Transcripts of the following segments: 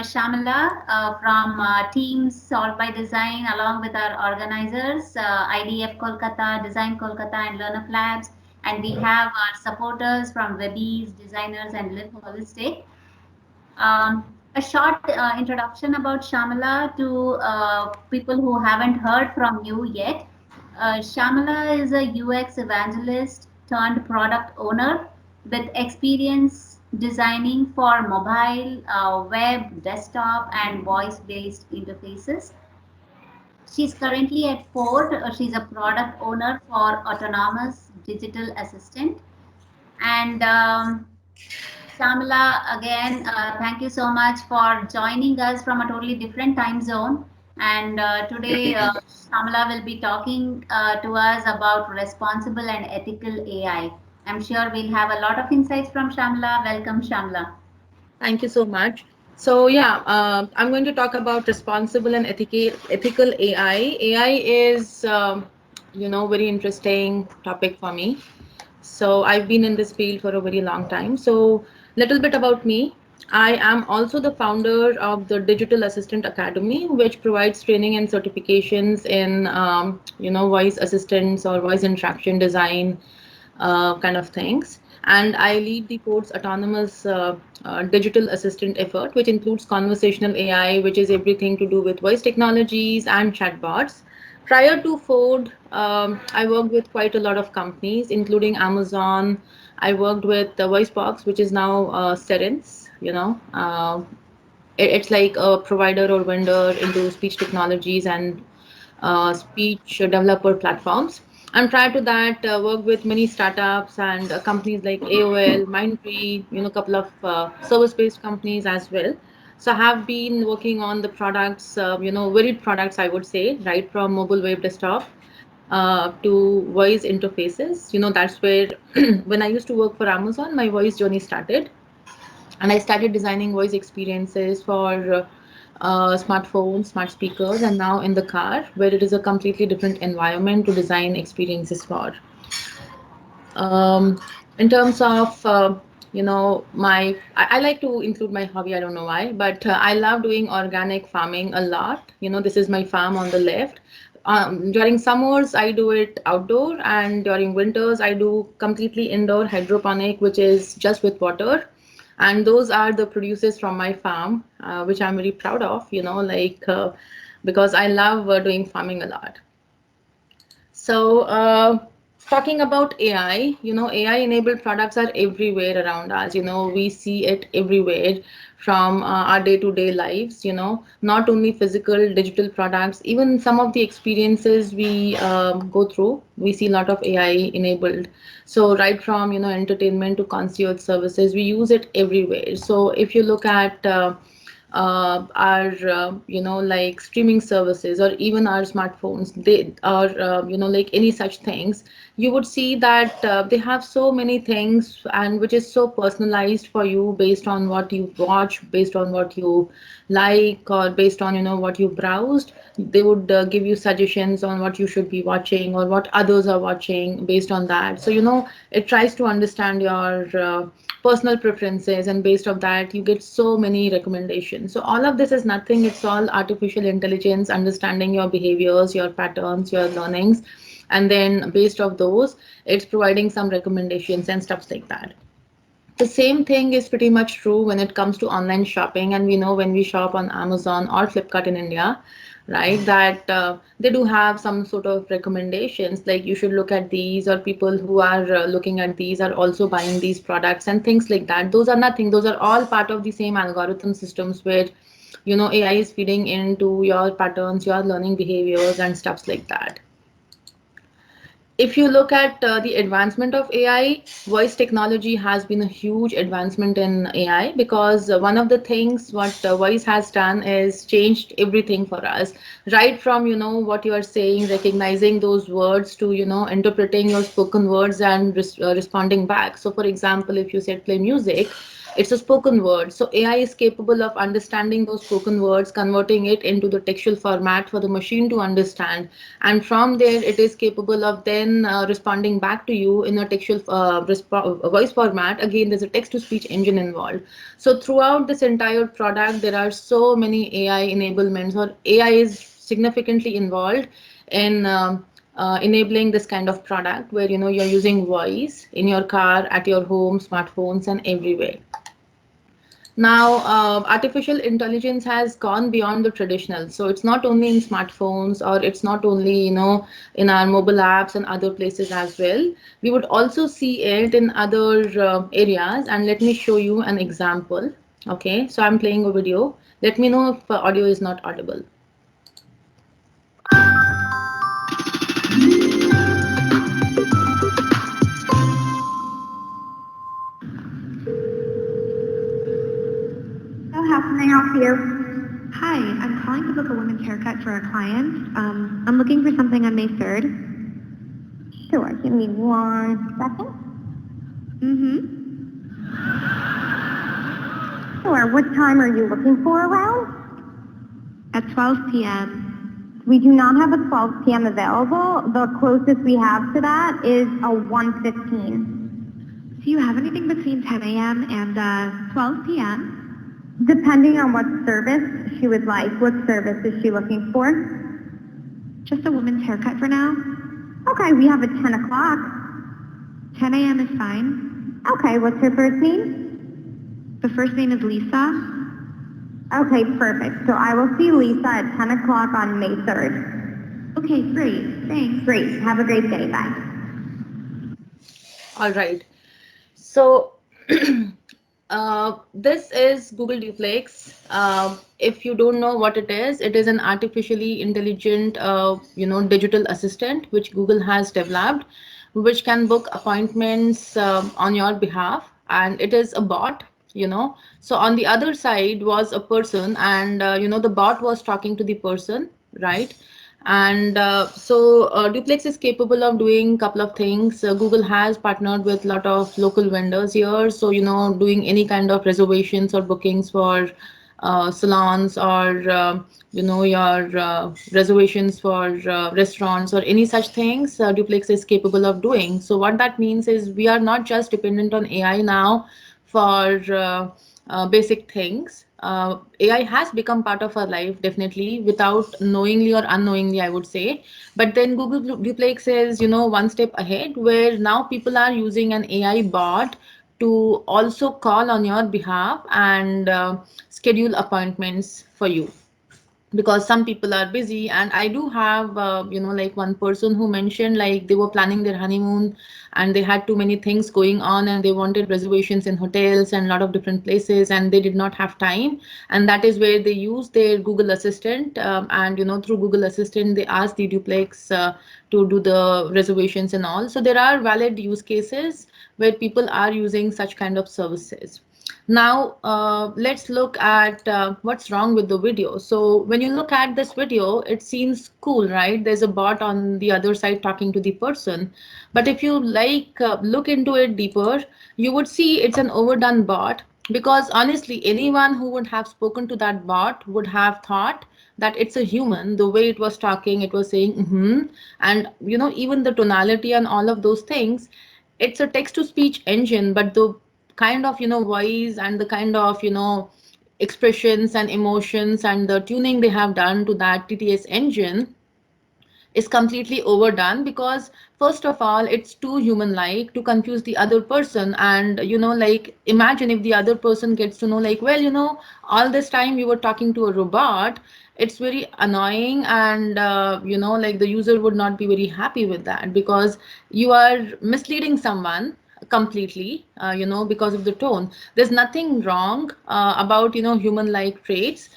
Shamila from Teams Solve by Design, along with our organizers, IDF Kolkata, Design Kolkata, and LearnUp Labs. And we have our supporters from Webbies, Designers, and Live Holistic. A short introduction about Shamila to people who haven't heard from you yet. Shamila is a UX evangelist turned product owner with experience designing for mobile, web, desktop, and voice based interfaces. She's currently at Ford. She's a product owner for Autonomous Digital Assistant. And Shamila, again, thank you so much for joining us from a totally different time zone. And today, Shamila will be talking to us about responsible and ethical AI. I'm sure we'll have a lot of insights from Shamila. Welcome, Shamila. Thank you so much. So yeah, I'm going to talk about responsible and ethical AI. AI is, very interesting topic for me. So I've been in this field for a very long time. So little bit about me. I am also the founder of the Digital Assistant Academy, which provides training and certifications in, voice assistants or voice interaction design, kind of things. And I lead the Ford's autonomous digital assistant effort, which includes conversational AI, which is everything to do with voice technologies and chatbots. Prior to Ford, I worked with quite a lot of companies, including Amazon. I worked with the VoiceBox, which is now Cerence. It's like a provider or vendor into speech technologies and speech developer platforms. And prior to that, worked with many startups and companies like AOL, Mindtree, a couple of service-based companies as well. So I have been working on the products, varied products, I would say, right from mobile web desktop to voice interfaces. That's where when I used to work for Amazon, my voice journey started, and I started designing voice experiences for smartphones, smart speakers, and now in the car, where it is a completely different environment to design experiences for. Um, in terms of I like to include my hobby. I don't know why, but I love doing organic farming a lot. This is my farm on the left. During summers, I do it outdoor, and during winters, I do completely indoor hydroponic, which is just with water. And those are the produces from my farm, which I'm very proud of. Because I love doing farming a lot. So, talking about AI, AI enabled products are everywhere around us. We see it everywhere from our day to day lives, not only physical, digital products, even some of the experiences we go through, we see a lot of AI enabled. So, right from, entertainment to concierge services, we use it everywhere. So, if you look at our like streaming services or even our smartphones, they are like any such things, you would see that they have so many things, and which is so personalized for you based on what you watch, based on what you like, or based on what you browsed. They would give you suggestions on what you should be watching or what others are watching based on that. So it tries to understand your personal preferences, and based on that you get so many recommendations. So all of this is nothing, it's all artificial intelligence understanding your behaviors, your patterns, your learnings, and then based off those, it's providing some recommendations and stuff like that. The same thing is pretty much true when it comes to online shopping, and we know when we shop on Amazon or Flipkart in India, right, that they do have some sort of recommendations like you should look at these, or people who are looking at these are also buying these products and things like that. Those are nothing, those are all part of the same algorithm systems where AI is feeding into your patterns, your learning behaviors, and stuffs like that. If you look at the advancement of AI, voice technology has been a huge advancement in AI, because one of the things what voice has done is changed everything for us. Right from what you are saying, recognizing those words, to interpreting your spoken words and responding back. So, for example, if you said play music, It's a spoken word. So AI is capable of understanding those spoken words, converting it into the textual format for the machine to understand. And from there, it is capable of then responding back to you in a textual voice format. Again, there's a text to speech engine involved. So throughout this entire product, there are so many AI enablements, or AI is significantly involved in enabling this kind of product where you're using voice in your car, at your home, smartphones, and everywhere. Now, artificial intelligence has gone beyond the traditional. So it's not only in smartphones, or it's not only, in our mobile apps and other places as well. We would also see it in other areas. And let me show you an example. Okay, so I'm playing a video. Let me know if audio is not audible. So how can I help you? Hi, I'm calling to book a women's haircut for a client. I'm looking for something on May 3rd. Sure, give me 1 second. Sure, what time are you looking for around? At 12 p.m. We do not have a 12 p.m. available. The closest we have to that is a 1:15. Do you have anything between 10 a.m. and 12 p.m.? Depending on what service she would like. What service is she looking for? Just a woman's haircut for now. Okay, we have a 10 o'clock. 10 a.m. is fine. Okay, what's her first name? The first name is Lisa. Okay, perfect. So I will see Lisa at 10 o'clock on May 3rd. Okay, great. Thanks. Great. Have a great day. Bye. All right. So this is Google Duplex. If you don't know what it is an artificially intelligent, digital assistant which Google has developed, which can book appointments on your behalf, and it is a bot. So on the other side was a person, and the bot was talking to the person, right? And Duplex is capable of doing a couple of things. Google has partnered with a lot of local vendors here, so doing any kind of reservations or bookings for salons, or your reservations for restaurants or any such things. Duplex is capable of doing. So what that means is we are not just dependent on AI now for basic things. AI has become part of our life, definitely, without knowingly or unknowingly, I would say. But then Google Duplex is, one step ahead, where now people are using an AI bot to also call on your behalf and schedule appointments for you, because some people are busy. And I do have like one person who mentioned, like, they were planning their honeymoon and they had too many things going on, and they wanted reservations in hotels and a lot of different places, and they did not have time. And that is where they use their Google Assistant, and through Google Assistant they ask the Duplex to do the reservations and all. So there are valid use cases where people are using such kind of services. Now, let's look at what's wrong with the video. So when you look at this video, it seems cool, right? There's a bot on the other side talking to the person. But if you look into it deeper, you would see it's an overdone bot, because honestly, anyone who would have spoken to that bot would have thought that it's a human. The way it was talking, it was saying, and even the tonality and all of those things, it's a text to speech engine, but the kind of voice and the kind of expressions and emotions and the tuning they have done to that TTS engine is completely overdone, because first of all, it's too human like to confuse the other person. And like, imagine if the other person gets to know, like, well, all this time you were talking to a robot. It's very annoying, and like, the user would not be very happy with that, because you are misleading someone completely, because of the tone. There's nothing wrong about human like traits.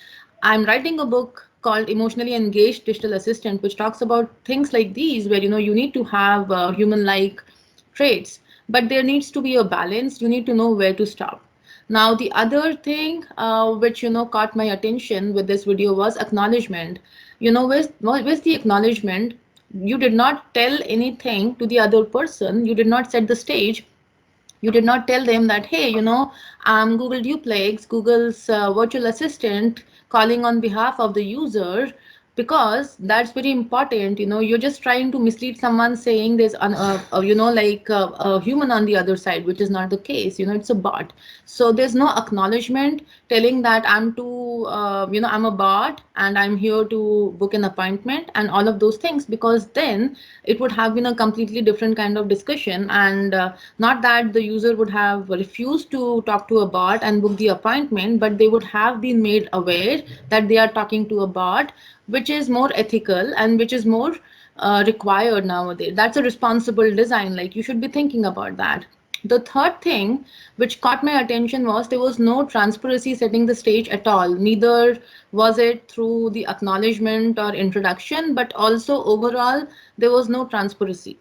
I'm writing a book called Emotionally Engaged Digital Assistant, which talks about things like these, where you need to have human-like traits, but there needs to be a balance. You need to know where to stop. Now, the other thing which caught my attention with this video was acknowledgement. Where's the acknowledgement? You did not tell anything to the other person. You did not set the stage. You did not tell them that, hey, I'm Google Duplex, Google's virtual assistant calling on behalf of the user, because that's very important. You're just trying to mislead someone saying there's a human on the other side, which is not the case. It's a bot. So there's no acknowledgement telling that I'm a bot and I'm here to book an appointment and all of those things, because then it would have been a completely different kind of discussion. And not that the user would have refused to talk to a bot and book the appointment, but they would have been made aware that they are talking to a bot, which is more ethical and which is more required nowadays. That's a responsible design. Like, you should be thinking about that. The third thing which caught my attention was there was no transparency setting the stage at all. Neither was it through the acknowledgement or introduction, but also overall, there was no transparency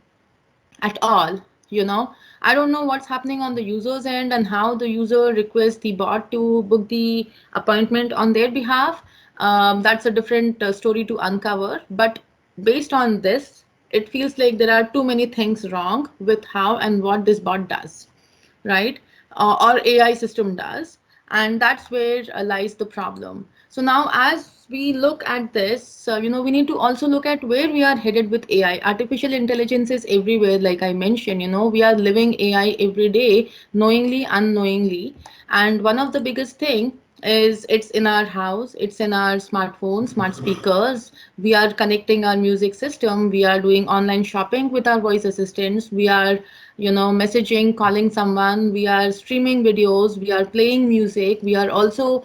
at all. I don't know what's happening on the user's end and how the user requests the bot to book the appointment on their behalf. That's a different story to uncover. But based on this, it feels like there are too many things wrong with how and what this bot does, right? Or AI system does. And that's where lies the problem. So now, as we look at this, we need to also look at where we are headed with AI. Artificial intelligence is everywhere, like I mentioned. We are living AI every day, knowingly, unknowingly. And one of the biggest thing is it's in our house, it's in our smartphones, smart speakers. We are connecting our music system. We are doing online shopping with our voice assistants. We are messaging, calling someone. We are streaming videos. We are playing music. We are also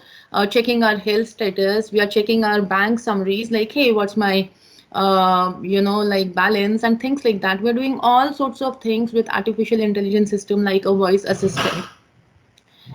checking our health status. We are checking our bank summaries, like, hey, what's my like balance and things like that. We're doing all sorts of things with artificial intelligence system like a voice assistant.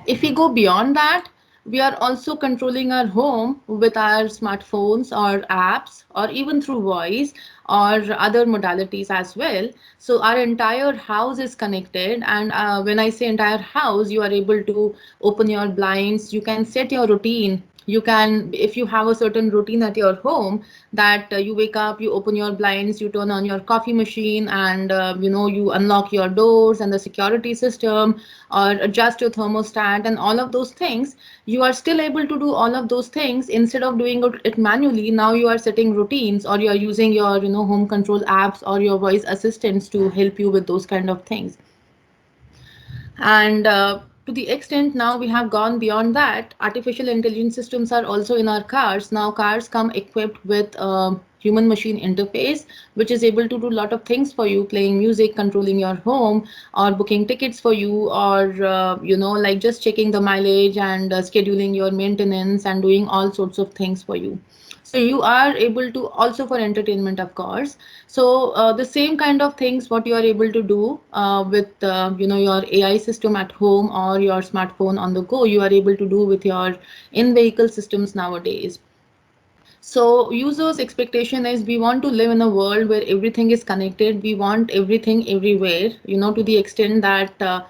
If we go beyond that, we are also controlling our home with our smartphones or apps, or even through voice or other modalities as well. So our entire house is connected. And when I say entire house, you are able to open your blinds. You can set your routine. You can, if you have a certain routine at your home, that you wake up, you open your blinds, you turn on your coffee machine, and you unlock your doors and the security system, or adjust your thermostat and all of those things. You are still able to do all of those things instead of doing it manually. Now you are setting routines, or you are using your home control apps or your voice assistants to help you with those kind of things. And to the extent now we have gone beyond that, artificial intelligence systems are also in our cars. Now cars come equipped with human machine interface, which is able to do a lot of things for you, playing music, controlling your home, or booking tickets for you, or like just checking the mileage and scheduling your maintenance and doing all sorts of things for you. So you are able to also for entertainment, of course. So the same kind of things what you are able to do with your AI system at home or your smartphone on the go, you are able to do with your in-vehicle systems nowadays. So users' expectation is we want to live in a world where everything is connected. We want everything everywhere, to the extent that,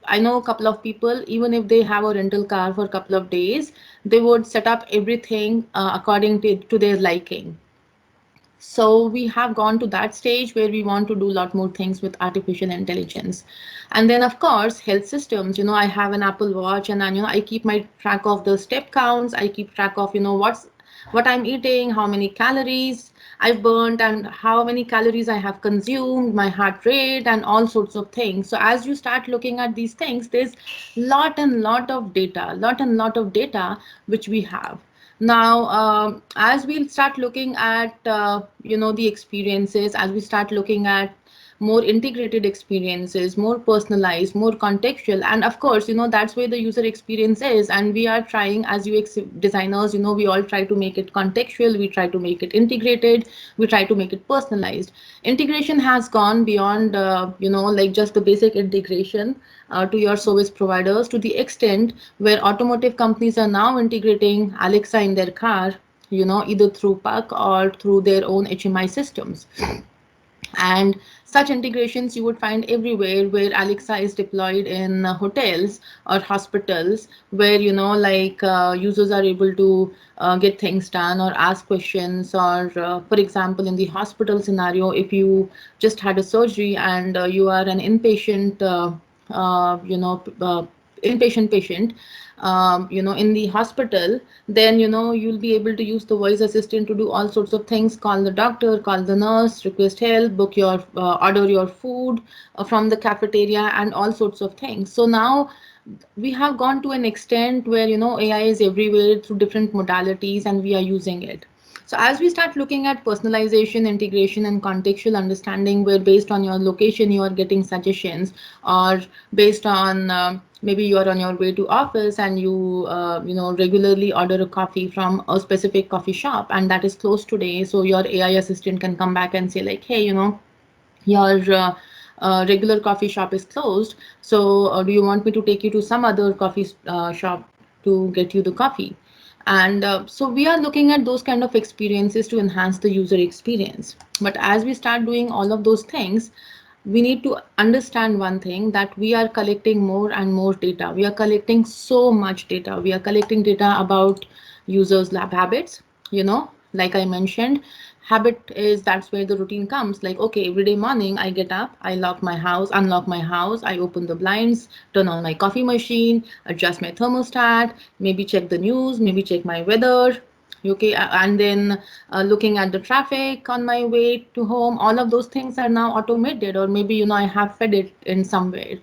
I know a couple of people, even if they have a rental car for a couple of days, they would set up everything according to their liking. So we have gone to that stage where we want to do a lot more things with artificial intelligence. And then, of course, health systems. I have an Apple Watch, and I keep my track of the step counts. I keep track of what I'm eating, how many calories I've burned, and how many calories I have consumed, my heart rate, and all sorts of things. So as you start looking at these things, there's lot of data which we have. Now, as we'll start looking at, the experiences, as we start looking at more integrated experiences, more personalized, more contextual, and of course, that's where the user experience is. And we are trying, as UX designers, we all try to make it contextual, we try to make it integrated, we try to make it personalized. Integration has gone beyond, like just the basic integration to your service providers, to the extent where automotive companies are now integrating Alexa in their car, either through Puck or through their own HMI systems. And such integrations you would find everywhere, where Alexa is deployed in hotels or hospitals, where users are able to get things done or ask questions. Or for example, in the hospital scenario, if you just had a surgery and you are an inpatient inpatient patient, in the hospital, then you'll be able to use the voice assistant to do all sorts of things: call the doctor, call the nurse, request help, book your order your food from the cafeteria, and all sorts of things. So now we have gone to an extent where AI is everywhere through different modalities, and we are using it. So as we start looking at personalization, integration, and contextual understanding, where based on your location you are getting suggestions, or based on maybe you are on your way to office and you regularly order a coffee from a specific coffee shop and that is closed today, so your AI assistant can come back and say like, hey, your regular coffee shop is closed, so do you want me to take you to some other coffee shop to get you the coffee? And so we are looking at those kind of experiences to enhance the user experience. But as we start doing all of those things, we need to understand one thing, that we are collecting more and more data. We are collecting so much data. We are collecting data about users' lab habits, like I mentioned. Habit is, that's where the routine comes. Like, okay, every day morning I get up, I lock my house, unlock my house, I open the blinds, turn on my coffee machine, adjust my thermostat, maybe check the news, maybe check my weather. Okay, and then looking at the traffic on my way to home, all of those things are now automated, or maybe I have fed it in somewhere.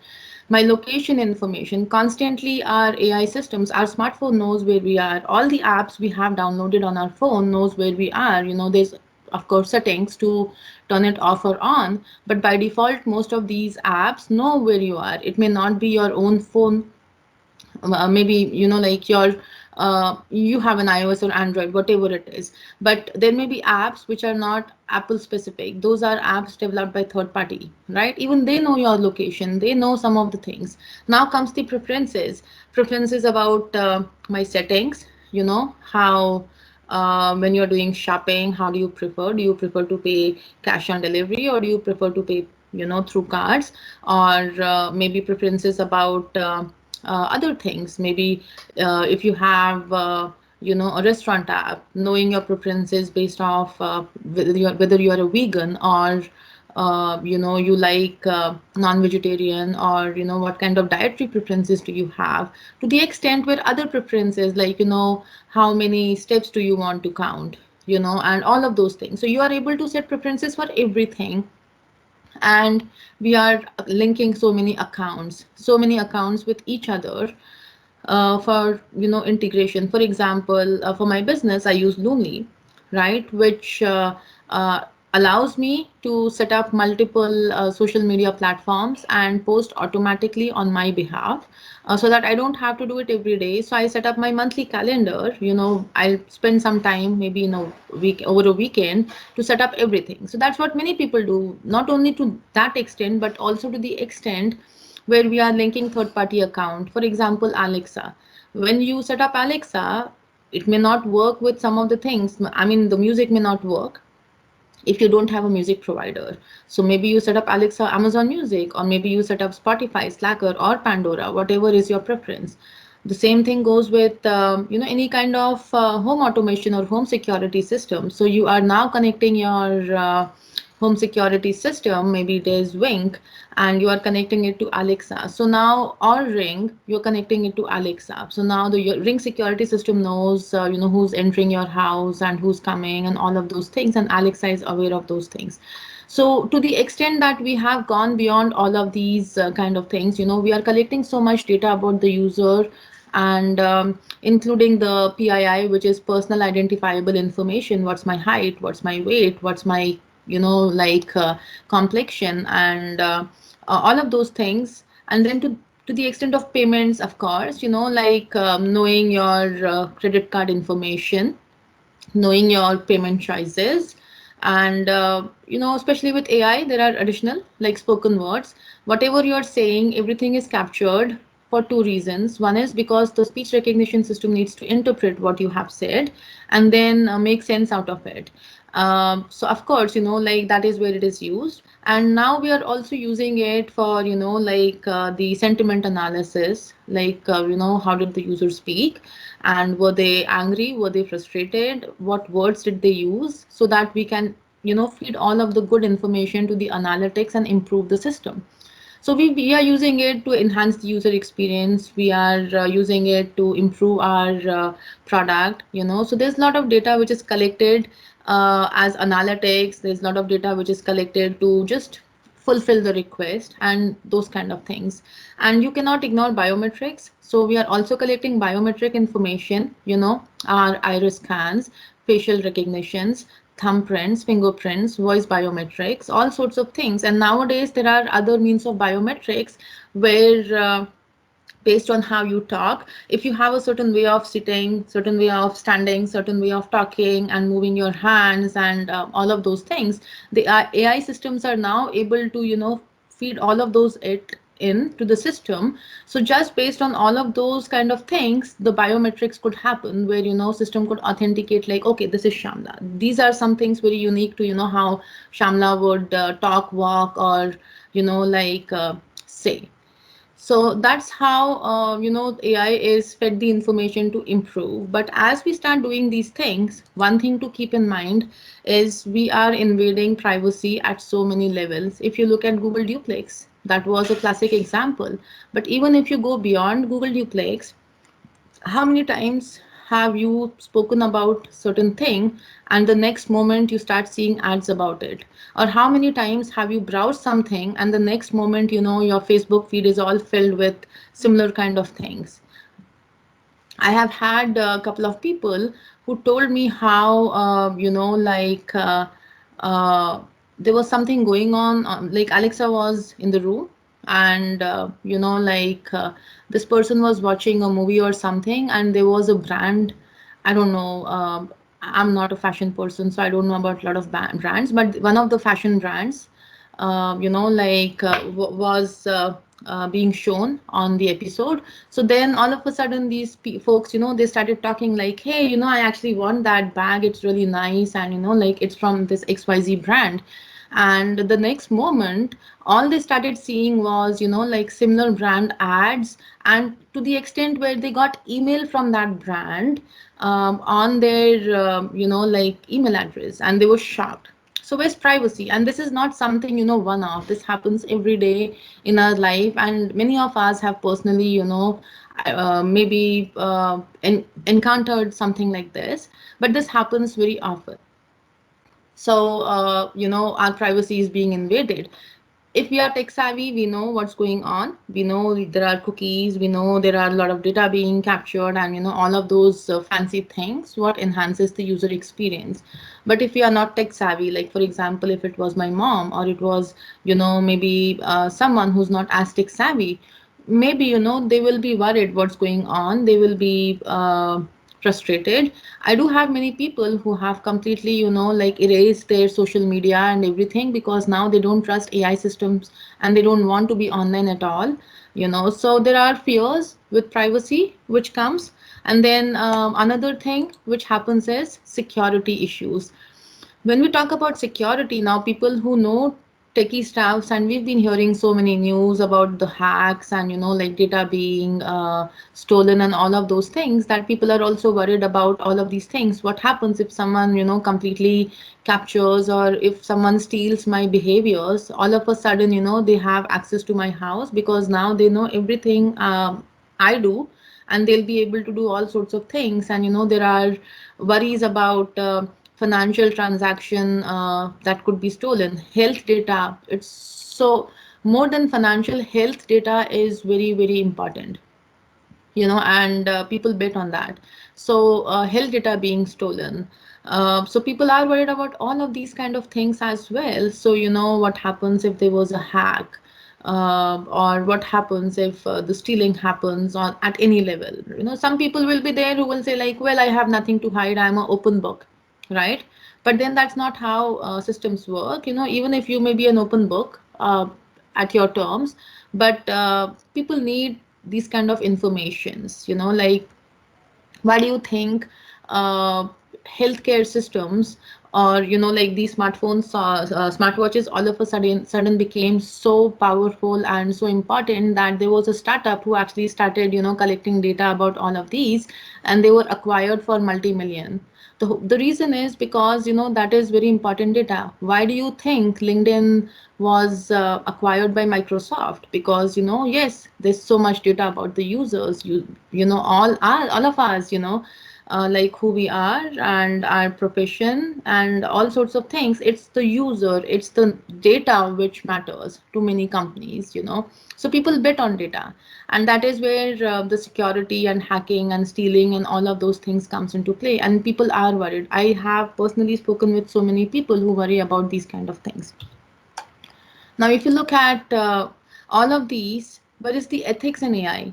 My location information constantly, our AI systems, our smartphone knows where we are. All the apps we have downloaded on our phone knows where we are. There's of course settings to turn it off or on, but by default most of these apps know where you are. It may not be your own phone, maybe like you have an iOS or Android, whatever it is, but there may be apps which are not Apple specific. Those are apps developed by third party, right? Even they know your location, they know some of the things. Now comes the preferences about my settings. How when you're doing shopping, how do you prefer? Do you prefer to pay cash on delivery, or do you prefer to pay through cards? Or maybe preferences about other things. Maybe if you have a restaurant app, knowing your preferences based off whether you're a vegan, or you like non-vegetarian, or what kind of dietary preferences do you have, to the extent where other preferences, like how many steps do you want to count, and all of those things. So you are able to set preferences for everything. And we are linking so many accounts with each other for integration. For example, for my business I use Loomly, right, which uh, allows me to set up multiple social media platforms and post automatically on my behalf, so that I don't have to do it every day. So I set up my monthly calendar. I'll spend some time, maybe in a week, over a weekend, to set up everything. So that's what many people do, not only to that extent, but also to the extent where we are linking third party account. For example, Alexa. When you set up Alexa, it may not work with some of the things. I mean, the music may not work if you don't have a music provider. So maybe you set up Alexa, Amazon Music, or maybe you set up Spotify, Slacker, or Pandora, whatever is your preference. The same thing goes with any kind of home automation or home security system. So you are now connecting your home security system, maybe it is Wink, and you are connecting it to Alexa. So now, or Ring, you're connecting it to Alexa. So now the Ring security system knows, who's entering your house and who's coming and all of those things, and Alexa is aware of those things. So to the extent that we have gone beyond all of these kind of things, we are collecting so much data about the user, and including the PII, which is personal identifiable information. What's my height? What's my weight? What's my complexion, and all of those things. And then to the extent of payments, of course, knowing your credit card information, knowing your payment choices. And especially with AI, there are additional, like spoken words. Whatever you're saying, everything is captured for two reasons. One is because the speech recognition system needs to interpret what you have said and then make sense out of it. So of course, like that is where it is used. And now we are also using it for, like the sentiment analysis, like, how did the user speak and were they angry, were they frustrated, what words did they use, so that we can, feed all of the good information to the analytics and improve the system. So we are using it to enhance the user experience. We are using it to improve our product, So there's a lot of data which is collected as analytics. There's a lot of data which is collected to just fulfill the request and those kind of things. And you cannot ignore biometrics. So we are also collecting biometric information, our iris scans, facial recognitions, thumbprints, fingerprints, voice biometrics, all sorts of things. And nowadays there are other means of biometrics where based on how you talk, if you have a certain way of sitting, certain way of standing, certain way of talking and moving your hands and all of those things, the AI systems are now able to, feed all of those in to the system. So just based on all of those kind of things, the biometrics could happen where, system could authenticate like, okay, this is Shamla. These are some things very unique to, how Shamla would talk, walk, or, like say. So that's how, AI is fed the information to improve. But as we start doing these things, one thing to keep in mind is we are invading privacy at so many levels. If you look at Google Duplex, that was a classic example. But even if you go beyond Google Duplex, how many times have you spoken about certain thing and the next moment you start seeing ads about it? Or how many times have you browsed something and the next moment, your Facebook feed is all filled with similar kind of things? I have had a couple of people who told me how, like there was something going on, like Alexa was in the room and, like this person was watching a movie or something and there was a brand. I don't know. I'm not a fashion person, so I don't know about a lot of brands, but one of the fashion brands like was being shown on the episode. So then all of a sudden these folks, they started talking like, hey, I actually want that bag. It's really nice. And, like it's from this XYZ brand. And the next moment, all they started seeing was, like similar brand ads. And to the extent where they got email from that brand on their, like email address. And they were shocked. So where's privacy? And this is not something, one off. This happens every day in our life. And many of us have personally, maybe encountered something like this. But this happens very often. So, our privacy is being invaded. If we are tech savvy, we know what's going on. We know there are cookies. We know there are a lot of data being captured and, all of those fancy things, what enhances the user experience. But if we are not tech savvy, like for example, if it was my mom or it was, maybe someone who's not as tech savvy, maybe, they will be worried what's going on. They will be frustrated. I do have many people who have completely, like erased their social media and everything because now they don't trust AI systems and they don't want to be online at all, So there are fears with privacy which comes. And then another thing which happens is security issues. When we talk about security now, people who know techie stuffs, and we've been hearing so many news about the hacks and like data being stolen and all of those things, that people are also worried about all of these things. What happens if someone completely captures, or if someone steals my behaviors? All of a sudden, they have access to my house because now they know everything I do, and they'll be able to do all sorts of things. And there are worries about financial transaction that could be stolen, health data. It's so more than financial, health data is very, very important, and people bet on that. So health data being stolen. So people are worried about all of these kind of things as well. So what happens if there was a hack, or what happens if the stealing happens on at any level? Some people will be there who will say like, well, I have nothing to hide, I'm an open book, right? But then that's not how systems work. Even if you may be an open book at your terms, but people need these kind of informations, like why do you think uh, healthcare systems, or like these smartphones, smartwatches, all of a sudden became so powerful and so important that there was a startup who actually started collecting data about all of these, and they were acquired for multi-million. The reason is because that is very important data. Why do you think LinkedIn was acquired by Microsoft? Because yes, there's so much data about the users. All of us, like who we are and our profession and all sorts of things. It's the user, it's the data which matters to many companies. So people bet on data, and that is where the security and hacking and stealing and all of those things comes into play, and people are worried. I have personally spoken with so many people who worry about these kind of things. Now, if you look at all of these, what is the ethics in AI?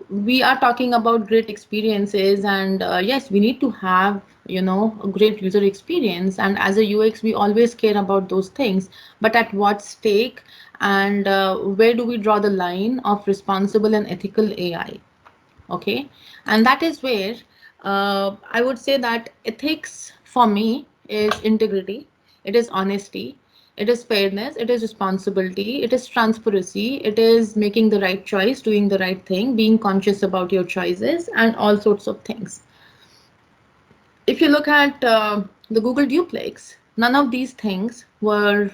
We are talking about great experiences, and yes, we need to have, a great user experience. And as a UX, we always care about those things. But at what stake, and where do we draw the line of responsible and ethical AI? Okay, and that is where I would say that ethics for me is integrity, it is honesty, it is fairness, it is responsibility, it is transparency, it is making the right choice, doing the right thing, being conscious about your choices, and all sorts of things. If you look at the Google duplex, none of these things were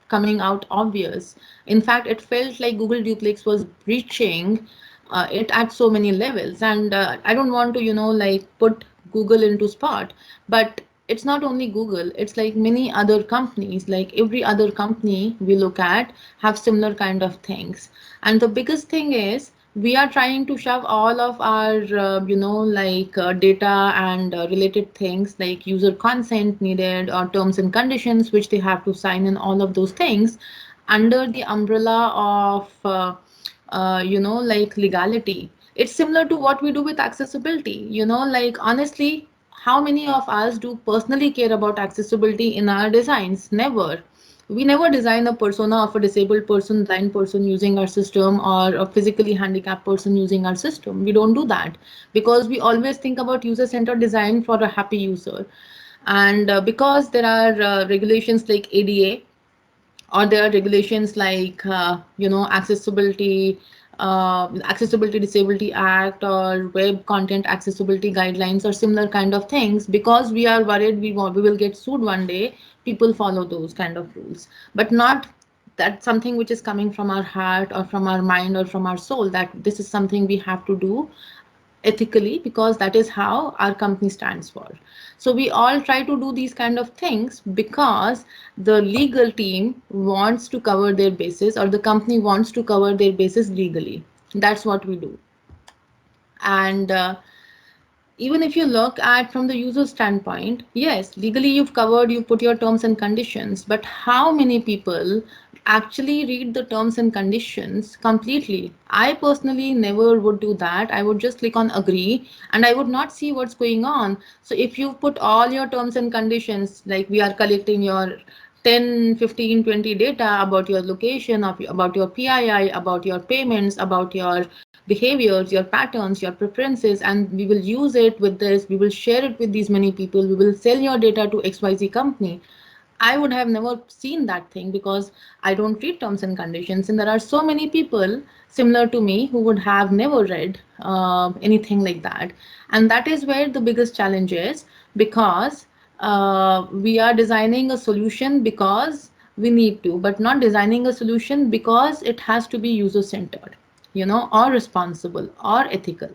coming out obvious. In fact, it felt like Google duplex was breaching it at so many levels. And I don't want to, like put Google into spot, but it's not only Google, it's like many other companies, like every other company we look at have similar kind of things. And the biggest thing is we are trying to shove all of our like data and related things like user consent needed or terms and conditions which they have to sign and all of those things under the umbrella of like legality. It's similar to what we do with accessibility. Like honestly, how many of us do personally care about accessibility in our designs? Never. We never design a persona of a disabled person, blind person using our system, or a physically handicapped person using our system. We don't do that because we always think about user-centered design for a happy user. And because there are regulations like ADA, or there are regulations like accessibility disability act, or web content accessibility guidelines, or similar kind of things, because we are worried we will get sued one day, people follow those kind of rules, but not that something which is coming from our heart or from our mind or from our soul, that this is something we have to do ethically because that is how our company stands for. So we all try to do these kind of things because the legal team wants to cover their bases, or the company wants to cover their bases legally. That's what we do. And even if you look at from the user standpoint, yes, legally you've put your terms and conditions, but how many people actually read the terms and conditions completely? I personally never would do that. I would just click on agree and I would not see what's going on. So if you put all your terms and conditions, like we are collecting your 10, 15, 20 data about your location, about your PII, about your payments, about your behaviors, your patterns, your preferences, and we will use it with this, we will share it with these many people, we will sell your data to XYZ company. I would have never seen that thing because I don't read terms and conditions. And there are so many people similar to me who would have never read anything like that. And that is where the biggest challenge is, because we are designing a solution because we need to, but not designing a solution because it has to be user centered, or responsible or ethical.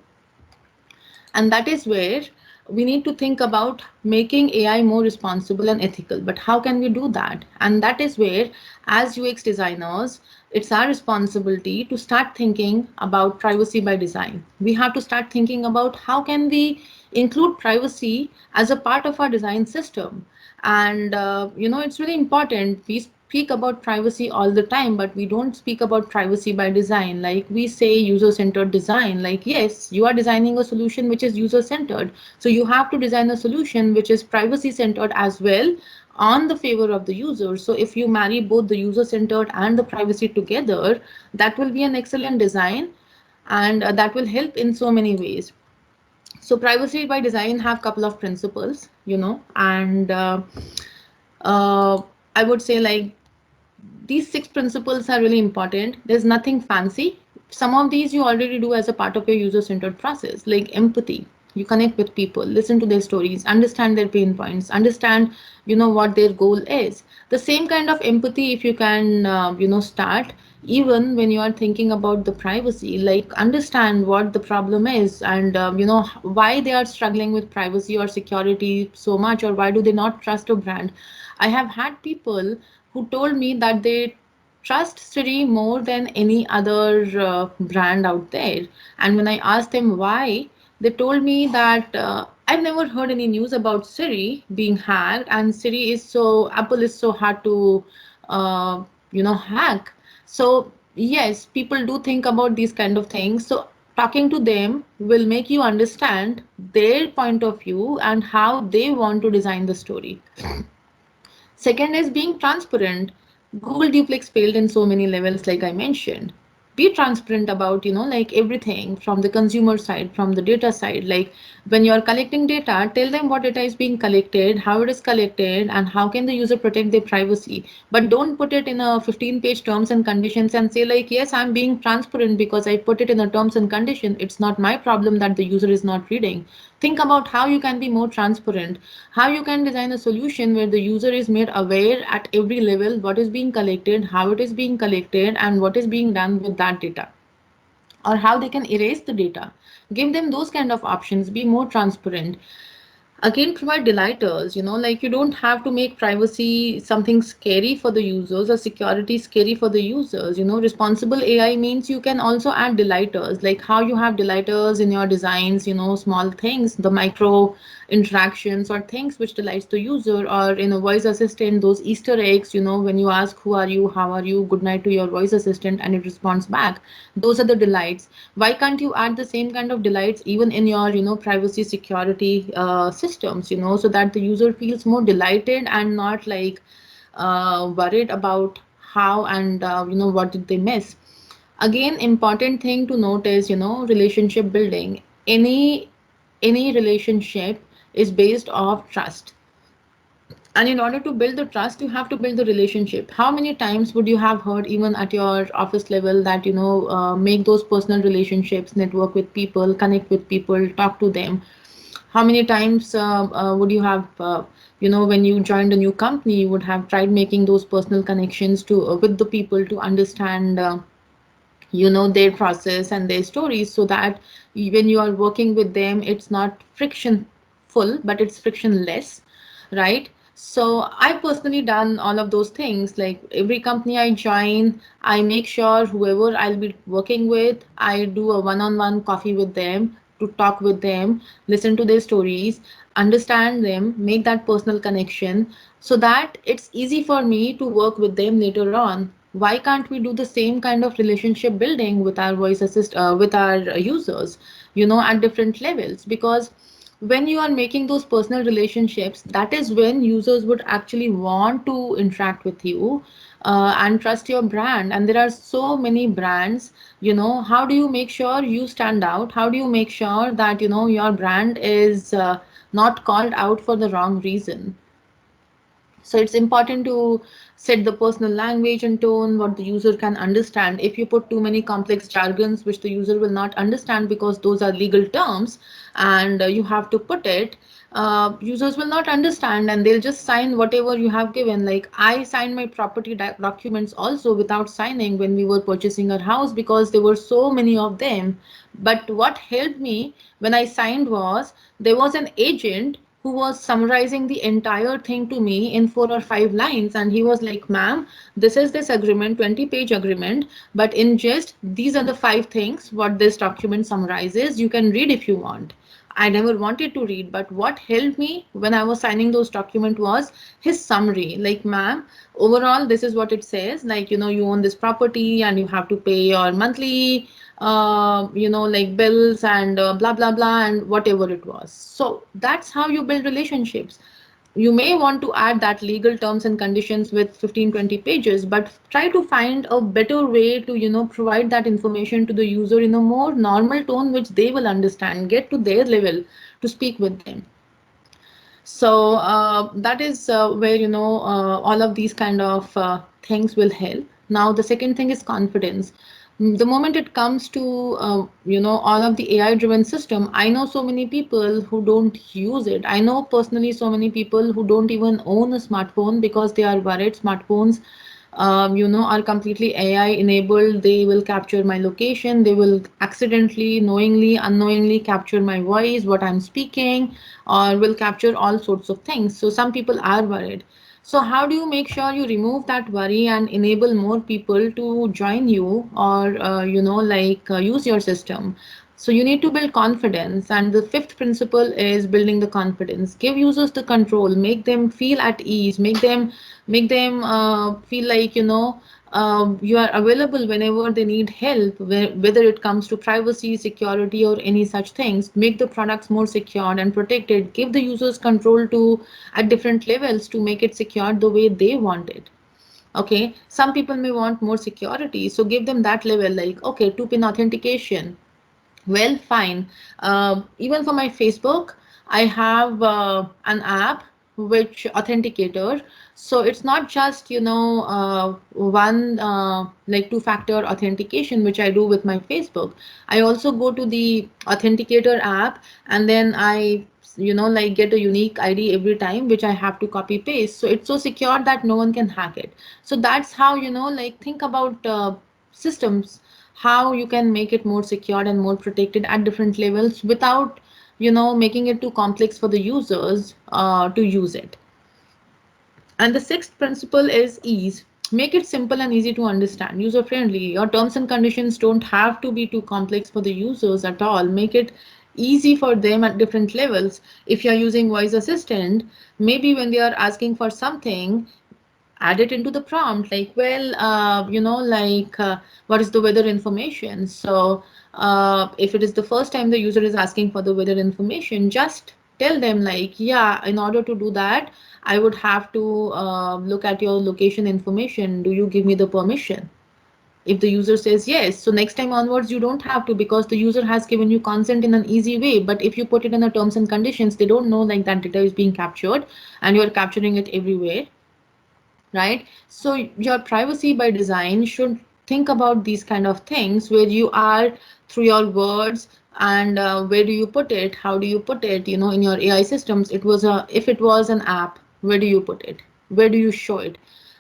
And that is where we need to think about making AI more responsible and ethical. But how can we do that? And that is where, as UX designers, it's our responsibility to start thinking about privacy by design. We have to start thinking about how can we include privacy as a part of our design system. And it's really important. We speak about privacy all the time, but we don't speak about privacy by design. Like we say user-centered design, like yes, you are designing a solution which is user-centered. So you have to design a solution which is privacy-centered as well, on the favor of the user. So if you marry both the user-centered and the privacy together, that will be an excellent design. and that will help in so many ways. So privacy by design have couple of principles, and I would say like these 6 principles are really important. There's nothing fancy. Some of these you already do as a part of your user-centered process, like empathy. You connect with people, listen to their stories, understand their pain points, understand, what their goal is. The same kind of empathy, if you can, start even when you are thinking about the privacy, like understand what the problem is and, why they are struggling with privacy or security so much, or why do they not trust a brand. I have had people who told me that they trust Siri more than any other brand out there. And when I asked them why, they told me that I've never heard any news about Siri being hacked, and Apple is so hard to, hack. So yes, people do think about these kind of things. So talking to them will make you understand their point of view and how they want to design the story. Second is being transparent. Google Duplex failed in so many levels, like I mentioned. Be transparent about, like everything from the consumer side, from the data side. Like when you're collecting data, tell them what data is being collected, how it is collected, and how can the user protect their privacy. But don't put it in a 15-page terms and conditions and say like, yes, I'm being transparent because I put it in a terms and condition. It's not my problem that the user is not reading. Think about how you can be more transparent, how you can design a solution where the user is made aware at every level what is being collected, how it is being collected, and what is being done with that data, or how they can erase the data. Give them those kind of options, be more transparent. Again, provide delighters, like you don't have to make privacy something scary for the users or security scary for the users. Responsible AI means you can also add delighters, like how you have delighters in your designs, small things, the micro interactions or things which delights the user, or in a voice assistant, those Easter eggs, when you ask who are you, how are you, good night to your voice assistant, and it responds back. Those are the delights. Why can't you add the same kind of delights even in your, privacy security systems, so that the user feels more delighted and not like worried about how and, what did they miss. Again, important thing to note is, relationship building. Any relationship is based off trust, and in order to build the trust, you have to build the relationship. How many times would you have heard, even at your office level, that, make those personal relationships, network with people, connect with people, talk to them? How many times would you have, when you joined a new company, you would have tried making those personal connections to with the people to understand, their process and their stories, so that when you are working with them, it's not frictionful, but it's frictionless, right? So I personally done all of those things. Like every company I join, I make sure whoever I'll be working with, I do a one-on-one coffee with them, to talk with them, listen to their stories, understand them, make that personal connection, so that it's easy for me to work with them later on. Why can't we do the same kind of relationship building with our with our users, at different levels? Because when you are making those personal relationships, that is when users would actually want to interact with you and trust your brand. And there are so many brands. How do you make sure you stand out? How do you make sure that, your brand is not called out for the wrong reason? So it's important to set the personal language and tone, what the user can understand. If you put too many complex jargons which the user will not understand, because those are legal terms, and you have to put it, users will not understand and they'll just sign whatever you have given. Like I signed my property documents also without signing when we were purchasing our house, because there were so many of them. But what helped me when I signed was, there was an agent who was summarizing the entire thing to me in 4 or 5 lines, and he was like, ma'am, this is this agreement, 20-page agreement, but in just these are the 5 things what this document summarizes. You can read if you want. I never wanted to read, but what helped me when I was signing those documents was his summary. Like, ma'am, overall, this is what it says. Like, you own this property and you have to pay your monthly, like bills and blah, blah, blah, and whatever it was. So that's how you build relationships. you may want to add that legal terms and conditions with 15-20 pages, but try to find a better way to, provide that information to the user in a more normal tone which they will understand, get to their level to speak with them. So that is where, all of these kind of things will help. Now the second thing is confidence. The moment it comes to all of the AI driven system, I know so many people who don't use it. I know personally so many people who don't even own a smartphone because they are worried smartphones are completely AI enabled. They will capture my location. They will accidentally, knowingly, unknowingly capture my voice, what I'm speaking, or will capture all sorts of things. So some people are worried. So how do you make sure you remove that worry and enable more people to join you, or use your system? So you need to build confidence, and the fifth principle is building the confidence. Give users the control, make them feel at ease, make them feel like you are available whenever they need help, whether it comes to privacy, security, or any such things. Make the products more secured and protected. Give the users control to at different levels to make it secured the way they want it. Okay, some people may want more security, so give them that level, like okay, 2-pin authentication. Well, fine. Even for my Facebook, I have an app which authenticator. So it's not just, one like two-factor authentication, which I do with my Facebook. I also go to the authenticator app, and then I, get a unique ID every time, which I have to copy paste. So it's so secure that no one can hack it. So that's how, think about systems, how you can make it more secured and more protected at different levels without making it too complex for the users to use it. And the sixth principle is ease. Make it simple and easy to understand, user friendly. Your terms and conditions don't have to be too complex for the users at all. Make it easy for them at different levels. If you're using voice assistant, maybe when they are asking for something, add it into the prompt, like, well, what is the weather information? So if it is the first time the user is asking for the weather information, just tell them, like, yeah, in order to do that, I would have to look at your location information. Do you give me the permission? If the user says yes, so next time onwards you don't have to, because the user has given you consent in an easy way. But if you put it in the terms and conditions, they don't know like that data is being captured and you're capturing it everywhere, right? So your privacy by design should think about these kind of things, where you are through your words, and where do you put it, how do you put it, in your AI systems. If it was an app, where do you put it, where do you show it?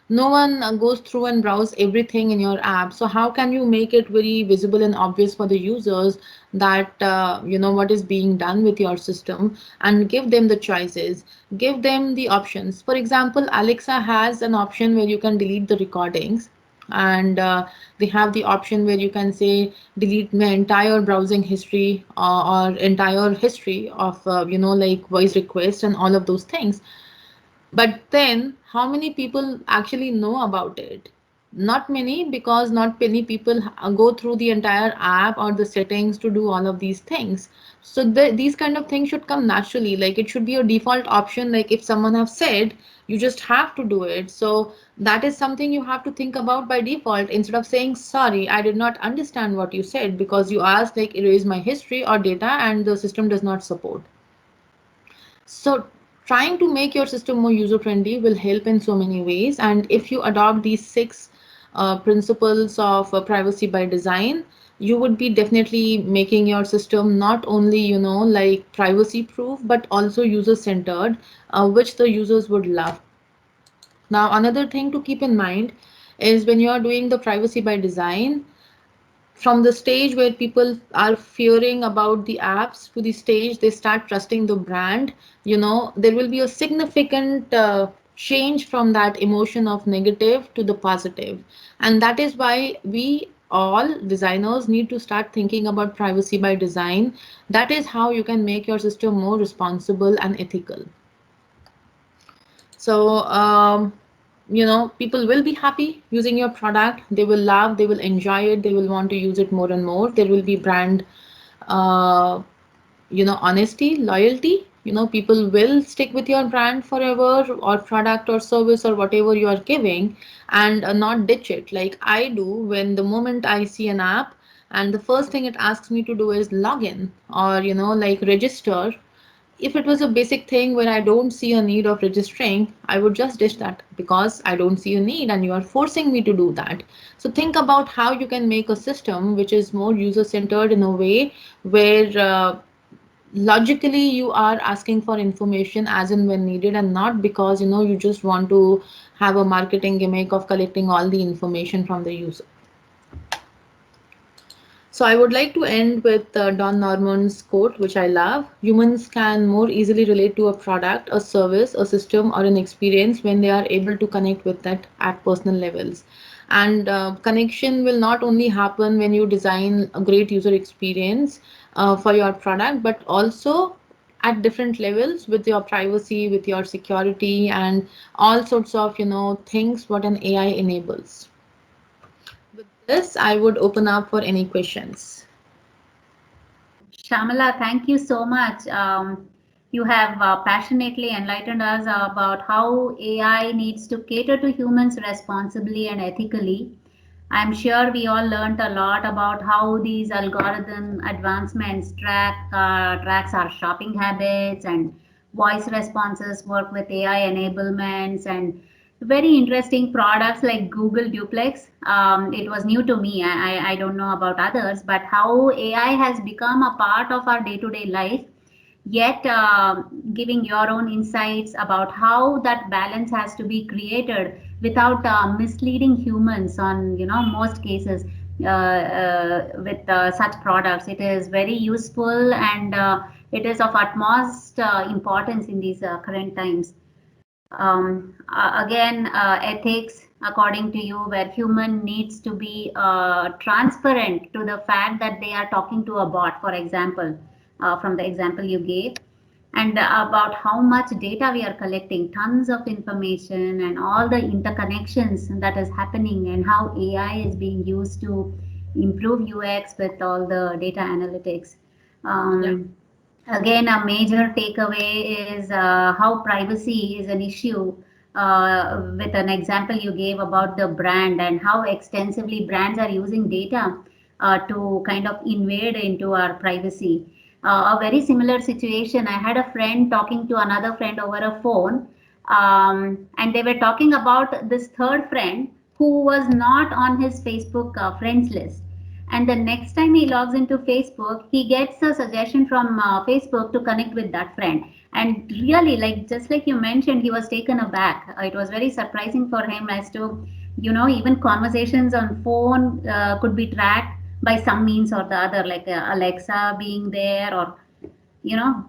No one goes through and browse everything in your app. So how can you make it very visible and obvious for the users that what is being done with your system, and give them the choices, give them the options. For example, Alexa has an option where you can delete the recordings, and they have the option where you can say delete my entire browsing history, or entire history of voice requests and all of those things. But then, how many people actually know about it? Not many, because not many people go through the entire app or the settings to do all of these things. So these kind of things should come naturally. Like it should be a default option. Like if someone have said, you just have to do it. So that is something you have to think about by default, instead of saying, sorry, I did not understand what you said, because you asked like erase my history or data and the system does not support. So trying to make your system more user friendly will help in so many ways. And if you adopt these six principles of privacy by design, you would be definitely making your system not only, like privacy proof, but also user centered, which the users would love. Now, another thing to keep in mind is when you are doing the privacy by design, from the stage where people are fearing about the apps to the stage they start trusting the brand, there will be a significant change from that emotion of negative to the positive. And that is why we all designers need to start thinking about privacy by design. That is how you can make your system more responsible and ethical. So people will be happy using your product. They will love, they will enjoy it, they will want to use it more. There will be brand uh, honesty, loyalty, people will stick with your brand forever, or product or service or whatever you are giving, and not ditch it like I do. When the moment I see an app and the first thing it asks me to do is log in, or like register, if it was a basic thing where I don't see a need of registering, I would just ditch that because I don't see a need and you are forcing me to do that. So think about how you can make a system which is more user centered in a way where logically you are asking for information as and when needed, and not because you just want to have a marketing gimmick of collecting all the information from the user. So I would like to end with Don Norman's quote, which I love. Humans can more easily relate to a product, a service, a system, or an experience when they are able to connect with that at personal levels. And connection will not only happen when you design a great user experience for your product, but also at different levels with your privacy, with your security, and all sorts of things what an AI enables. With this, I would open up for any questions. Shamala, thank you so much. You have passionately enlightened us about how AI needs to cater to humans responsibly and ethically. I'm sure we all learned a lot about how these algorithm advancements tracks our shopping habits, and voice responses work with AI enablements, and very interesting products like Google Duplex. It was new to me. I don't know about others, but how AI has become a part of our day-to-day life, yet giving your own insights about how that balance has to be created without misleading humans on most cases with such products. It is very useful, and it is of utmost importance in these current times. Again, ethics, according to you, where human needs to be transparent to the fact that they are talking to a bot, for example, from the example you gave, and about how much data we are collecting, tons of information, and all the interconnections that is happening, and how AI is being used to improve UX with all the data analytics. Yeah. Again, a major takeaway is how privacy is an issue, with an example you gave about the brand and how extensively brands are using data to kind of invade into our privacy. A very similar situation. I had a friend talking to another friend over a phone, and they were talking about this third friend who was not on his Facebook friends list. And the next time he logs into Facebook, he gets a suggestion from Facebook to connect with that friend. And really, like just like you mentioned, he was taken aback. It was very surprising for him as to, even conversations on phone could be tracked by some means or the other, like Alexa being there, or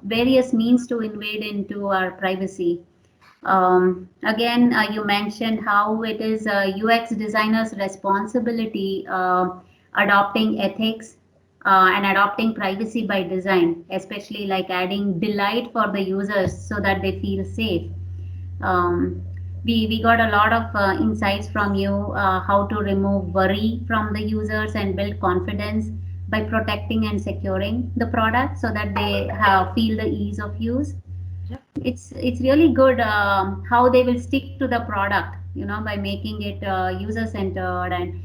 various means to invade into our privacy. Again, you mentioned how it is UX designers' responsibility adopting ethics and adopting privacy by design, especially like adding delight for the users so that they feel safe. Um, we got a lot of insights from you, how to remove worry from the users and build confidence by protecting and securing the product so that they feel the ease of use. Yeah. It's really good how they will stick to the product, by making it user centered, and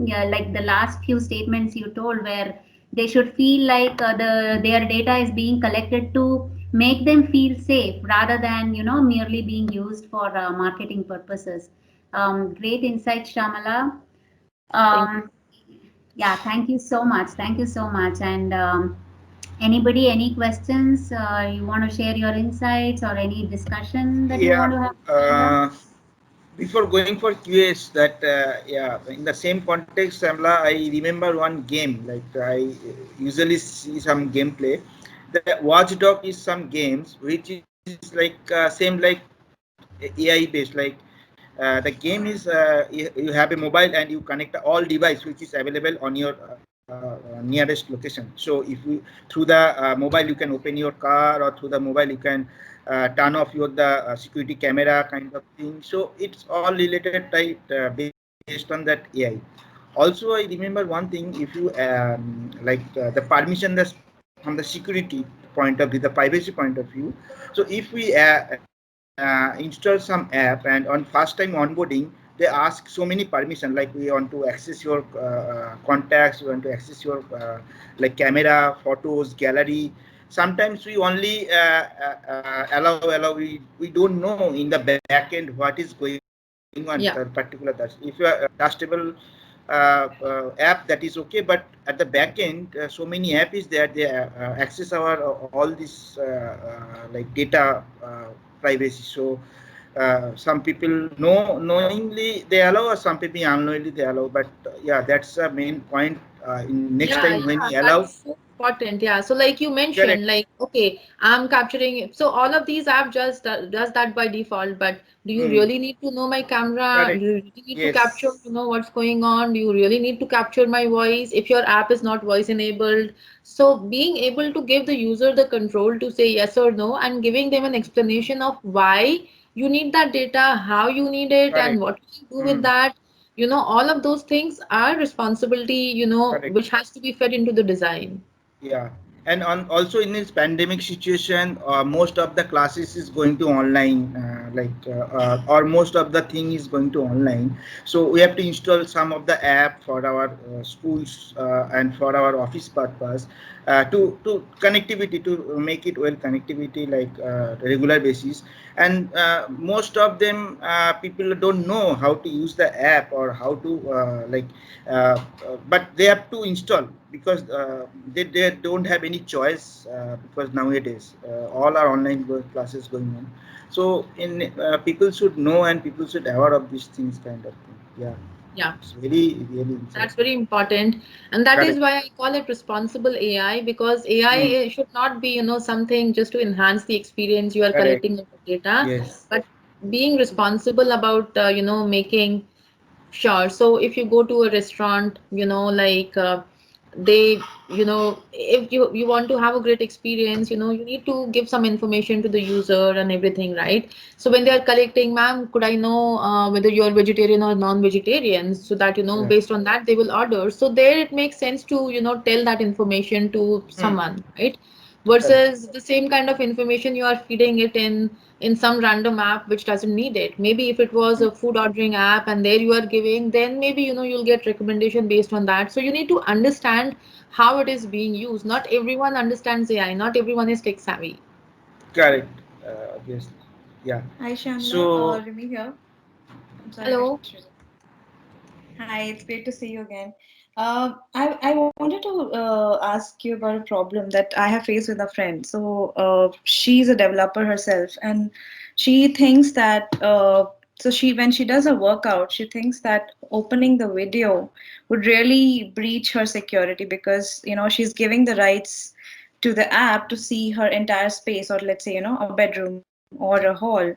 yeah, like the last few statements you told, where they should feel like their data is being collected to make them feel safe rather than merely being used for marketing purposes. Great insight, Shamala. Thank you. um, yeah, thank you so much, thank you so much. And anybody, any questions? You want to share your insights or any discussion that you Yeah. want to have, Shamala? Uh, Before going for QAs, that yeah, in the same context, Samla, I remember one game. Like I usually see some gameplay. The Watchdog is some games which is like same like AI based. Like the game is you have a mobile and you connect all device which is available on your nearest location. So if you through the mobile you can open your car, or through the mobile you can turn off your the security camera kind of thing. So it's all related type based on that AI. Also, I remember one thing: if you like the permission that's from the security point of view, the privacy point of view. So if we install some app and on first time onboarding, they ask so many permission, like we want to access your contacts, we want to access your like camera, photos, gallery. Sometimes we only allow. We don't know in the back end what is going on Yeah. particular touch. If you are trustable app, that is okay, but at the back end so many app is there, they access our all this like data privacy. So some people knowingly they allow, or some people unknowingly they allow, but yeah, that's the main point. In next time when you allow, That's so important. Yeah. So like you correct, mentioned, like, okay, I'm capturing. So all of these app just does that by default. But do you hmm, really need to know my camera? Do correct, you really need to capture, yes, what's going on? Do you really need to capture my voice if your app is not voice enabled? So being able to give the user the control to say yes or no, and giving them an explanation of why you need that data, how you need it, and correct, what you do with hmm, that, all of those things are responsibility, correct. which has to be fed into the design. Yeah, and on also in this pandemic situation, most of the classes is going to online, or most of the thing is going to online. So we have to install some of the app for our schools and for our office purpose, to connectivity, to make it well connectivity, like regular basis. And most of them people don't know how to use the app, or how to but they have to install, because they don't have any choice, because nowadays all are online classes going on. So in people should know, and people should aware of these things, kind of thing. Yeah, Yeah, it's very really that's inside. very important. And that is Correct. why I call it responsible AI, because Hmm. AI should not be, something just to enhance the experience you are Correct. collecting of the data, Yes. but being responsible about, making sure. So if you go to a restaurant, they, if you want to have a great experience, you need to give some information to the user and everything, right? So when they are collecting, ma'am, could I know whether you're vegetarian or non-vegetarian, so that, Yeah. based on that they will order. So there it makes sense to, tell that information to Hmm. someone, right? Correct. Versus the same kind of information you are feeding it in some random app which doesn't need it. Maybe if it was Hmm. a food ordering app and there you are giving, then maybe, you'll get recommendation based on that. So you need to understand how it is being used. Not everyone understands AI, not everyone is tech savvy. Correct. Obviously. Yeah. Hi, Shamla. So Rimi here. I'm sorry to Hello. interrupt. Hi, it's great to see you again. I wanted to ask you about a problem that I have faced with a friend. So she's a developer herself, and she thinks that so she when she does a workout, she thinks that opening the video would really breach her security, because she's giving the rights to the app to see her entire space, or let's say a bedroom or a hall.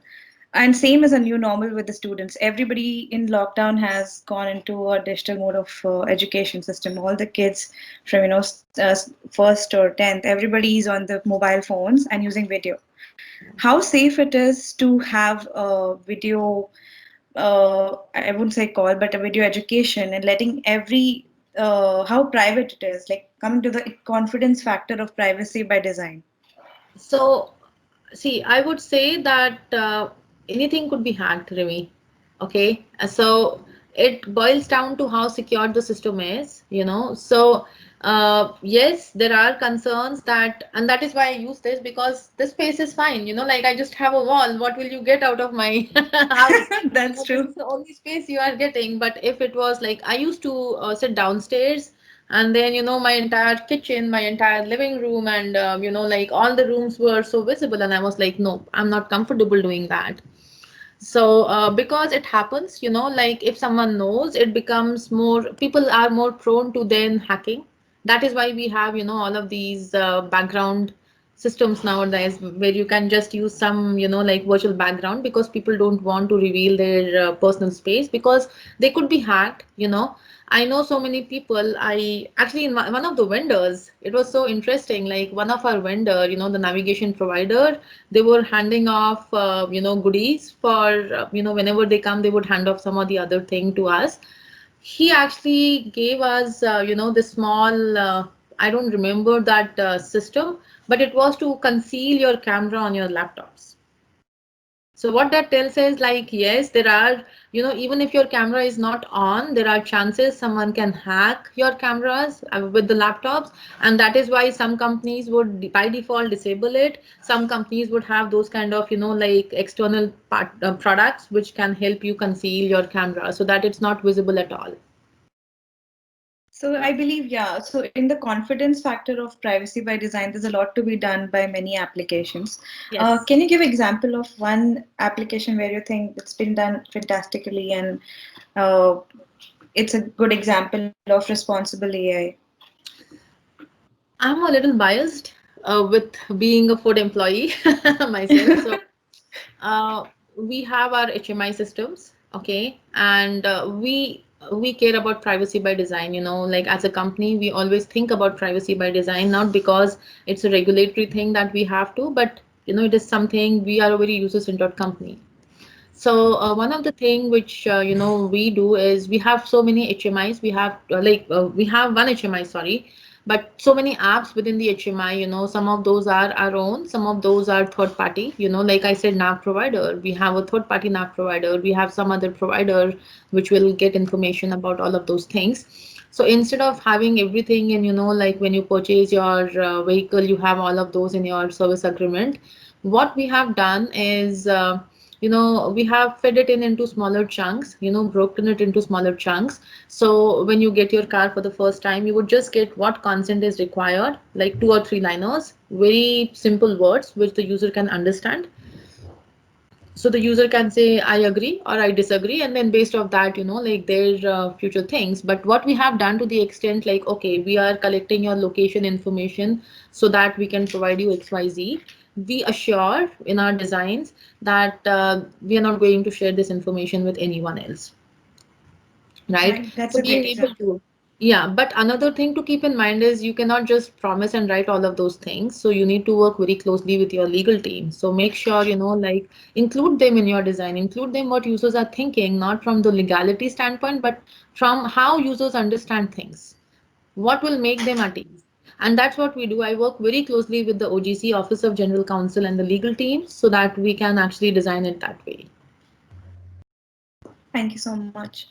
And same as a new normal with the students. Everybody in lockdown has gone into a digital mode of education system. All the kids from first or 10th, everybody is on the mobile phones and using video. How safe it is to have a video, I wouldn't say call, but a video education, and letting how private it is, like coming to the confidence factor of privacy by design. So, see, I would say that anything could be hacked, Remy. Okay, so it boils down to how secure the system is. So, yes, there are concerns that, and that is why I use this, because this space is fine. Like I just have a wall. What will you get out of my house? That's This true. is the only space you are getting. But if it was like I used to sit downstairs, and then my entire kitchen, my entire living room, and like all the rooms were so visible, and I was like, no, I'm not comfortable doing that. So because it happens, like if someone knows, it becomes more, people are more prone to then hacking. That is why we have all of these background systems nowadays, where you can just use some like virtual background, because people don't want to reveal their personal space, because they could be hacked. I know so many people. I actually, in one of the vendors, it was so interesting. Like one of our vendor, the navigation provider, they were handing off, goodies for, whenever they come, they would hand off some or the other thing to us. He actually gave us, this small, I don't remember that system, but it was to conceal your camera on your laptops. So what that tells is like, yes, there are, even if your camera is not on, there are chances someone can hack your cameras with the laptops. And that is why some companies would by default disable it. Some companies would have those kind of, like external products which can help you conceal your camera so that it's not visible at all. So I believe, yeah. So in the confidence factor of privacy by design, there's a lot to be done by many applications. Yes. Can you give example of one application where you think it's been done fantastically and it's a good example of responsible AI? I'm a little biased with being a food employee myself. So we have our HMI systems, okay, and we care about privacy by design. Like as a company, we always think about privacy by design, not because it's a regulatory thing that we have to, but it is something we are a very user-centered company. So one of the thing which we do is we have so many HMIs. We have one HMI, sorry, but so many apps within the HMI. Some of those are our own, some of those are third party. Like I said, NAV provider. We have a third party NAV provider. We have some other provider which will get information about all of those things. So instead of having everything in, like when you purchase your vehicle, you have all of those in your service agreement. What we have done is we have fed it into smaller chunks, broken it into smaller chunks. So when you get your car for the first time, you would just get what consent is required, like 2 or 3 liners, very simple words which the user can understand. So the user can say I agree or I disagree, and then based off that, like their future things. But what we have done to the extent, like, okay, we are collecting your location information so that we can provide you XYZ. We assure in our designs that we are not going to share this information with anyone else, right? Right, that's So a being great able example. to, yeah, but another thing to keep in mind is you cannot just promise and write all of those things. So you need to work very closely with your legal team. So make sure, like include them in your design, include them what users are thinking, not from the legality standpoint, but from how users understand things. What will make them at ease? And that's what we do. I work very closely with the OGC, Office of General Counsel, and the legal team so that we can actually design it that way. Thank you so much.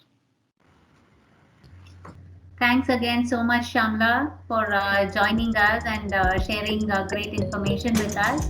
Thanks again so much, Shamla, for joining us and sharing great information with us.